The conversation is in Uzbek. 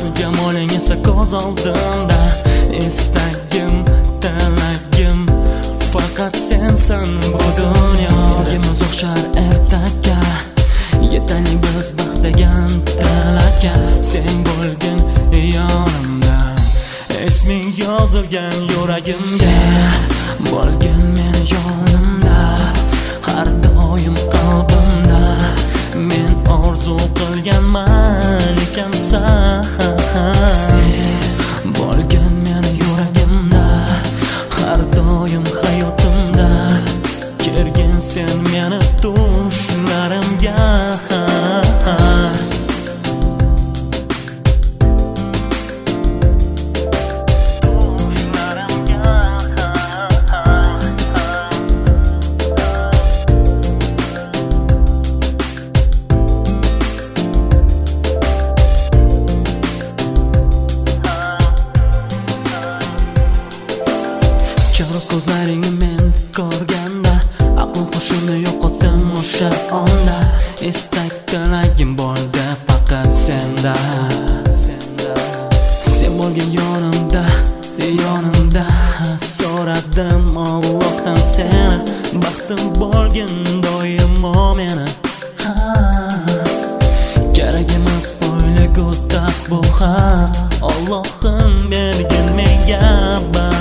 husn jamoling esa ko'z oldimda. Istagim, tilagim faqat sensan bu dunyo. Sevgimiz o'xshar ertakka, yetaylik biz baxt degan tilakka. Sen bo'lgin yonimda, isming yozilgan yuragimga. Bo'lgin men yonimda, har doim qalbimda. Men orzu qilganman ekansan. Sen bo'lgin men yuragimda, har doim hayotimda. Kirgin sen meni tushlarimga. Chaqiriq ko'zlaringni men ko'rganda, aqlim hushimni yo'qotdim o'sha onda. Istak tilagim bo'ldi faqat senda. Sen bo'lgin yonimda, yonimda. So'radim Allohdan seni, baxtim bo'lgin doimo meni. Kerak emas boylik o'taq bu haq, Allohim bergin menga.